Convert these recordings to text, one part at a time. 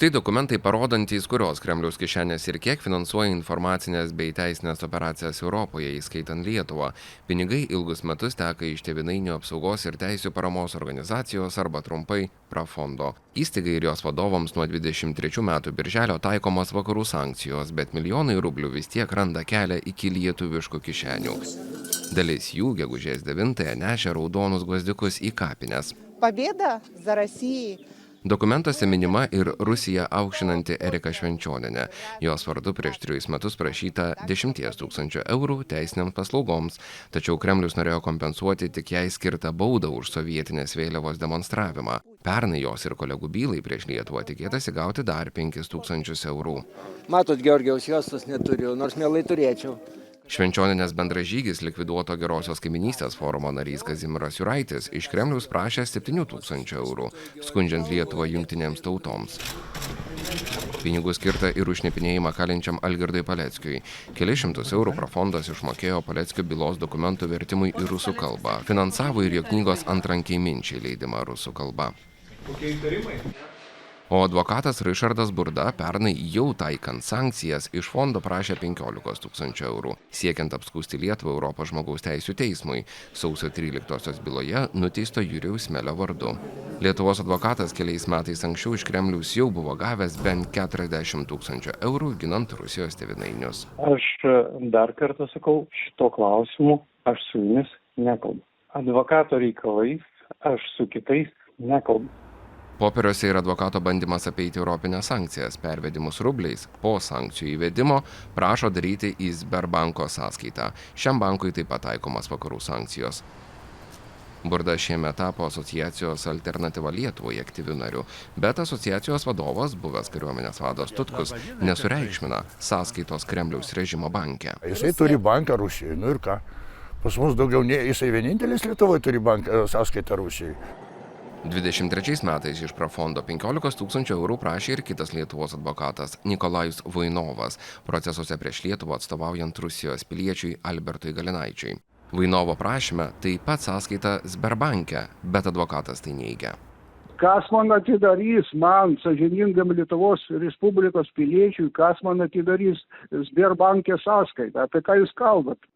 Štai dokumentai parodantys, kurios Kremliaus kišenės ir kiek finansuoja informacinės bei teisinės operacijas Europoje, įskaitant Lietuvą. Pinigai ilgus metus teka iš Tėvynainių apsaugos ir teisių paramos organizacijos arba trumpai Prafondo. Įstaigai ir jos vadovams nuo 23 metų birželio taikomos vakarų sankcijos, bet milijonai rublių vis tiek randa kelią iki lietuviškų kišenių. Dalis jų gegužės 9-ąją nešė raudonus gvazdikus į kapines. Победа за Россией. Dokumentuose minima ir Rusiją aukštinanti Erika Švenčionienė. Jos vardu prieš 3 metus prašyta 10 000 eurų teisiniams paslaugoms, tačiau Kremlius norėjo kompensuoti tik jai skirtą baudą už sovietinės vėliavos demonstravimą. Pernai jos ir kolegų bylai prieš Lietuvą tikėtasi gauti dar 5 000 eurų. Matot, Georgijaus juostos neturiu, nors mielai turėčiau. Švenčionienės bendražygis, likviduoto Gerosios kaiminystės forumo narys Kazimieras Juraitis iš Kremliaus prašė 7 000 eurų, skundžiant Lietuvą jungtinėms tautoms. Pinigų skirta ir už šnipinėjimą kalinčiam Algirdui Paleckiui. Kelis šimtus eurų Prafondas išmokėjo Paleckio bylos dokumentų vertimui į rusų kalbą. Finansavo ir jo knygos Antrankiai minčiai leidimą rusų kalba. Kokie įtarimai? O advokatas Rišardas Burda pernai jau taikant sankcijas iš fondo prašė 15 000 eurų, siekiant apskųsti Lietuvą Europos žmogaus teisių teismui, sausio 13-osios byloje nuteisto Jurijaus Melio vardu. Lietuvos advokatas keliais metais anksčiau iš Kremliaus jau buvo gavęs bent 40 000 eurų ginant Rusijos tėvynainius. Aš dar kartą sakau, šito klausimu aš su jumis nekalbu. Advokato reikalais aš su kitais nekalbu. Popieriuose yra advokato bandymas apeiti europinės sankcijas, pervedimus rubliais. Po sankcijų įvedimo prašo daryti į Sberbanko sąskaitą. Šiam bankui taip pat taikomas vakarų sankcijos. Burda šiemet tapo asociacijos Alternatyva Lietuvai aktyviu nariu, bet asociacijos vadovas, buvęs kariuomenės vadas Tutkus, nesureikšmina sąskaitos Kremliaus režimo banke. Jisai turi banką Rusijoje, nu ir ką? Pas mus daugiau ne, jisai vienintelis Lietuvoje turi sąskaitą Rusijoje. 23 metais iš Prafondo 15 000 eurų prašė ir kitas Lietuvos advokatas Nikolajus Vainovas, procesuose prieš Lietuvą atstovaujant Rusijos piliečiui Albertui Galinaičiui. Vainovo prašyme taip pat sąskaita Sberbanke, bet advokatas tai neigia. Kas man atidarys, man, sąžiningam Lietuvos Respublikos piliečiui, kas man atidarys Sberbanke sąskaitą? Apie ką jūs kalbat?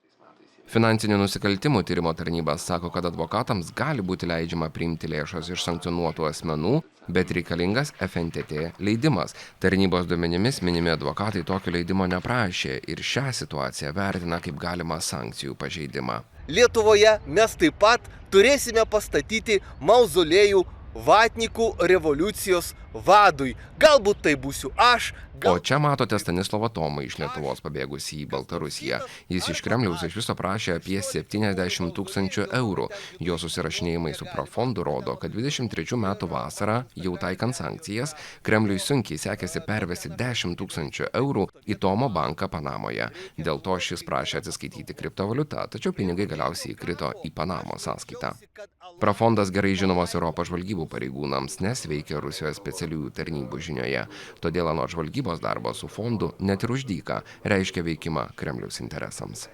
Finansinių nusikaltimų tyrimo tarnybas sako, kad advokatams gali būti leidžiama priimti lėšas iš sankcionuotų asmenų, bet reikalingas FNTT leidimas. Tarnybos duomenimis minimi advokatai tokio leidimo neprašė ir šią situaciją vertina kaip galimą sankcijų pažeidimą. Lietuvoje mes taip pat turėsime pastatyti mauzolėjų Vatnikų revoliucijos vadui. Galbūt tai būsiu aš. O čia matote Stanislovą Tomą iš Lietuvos pabėgusį į Baltarusiją. Jis iš Kremliaus iš viso prašė apie 70 000 eurų. Jo susirašinėjimai su Prafondu rodo, kad 23 metų vasarą, jau taikant sankcijas, Kremliui sunkiai sekėsi pervesti 10 000 eurų į Tomo banką Panamoje. Dėl to šis prašė atsiskaityti kriptovaliutą, tačiau pinigai galiausiai įkrito į Panamos sąskaitą. Prafondas gerai žinomas Europos žvalgybų pareigūnams, nes veikia Rusijos specialiųjų tarnybų žinioje. Todėl anot žvalgybos darbo su fondu net ir už dyką reiškia veikimą Kremliaus interesams.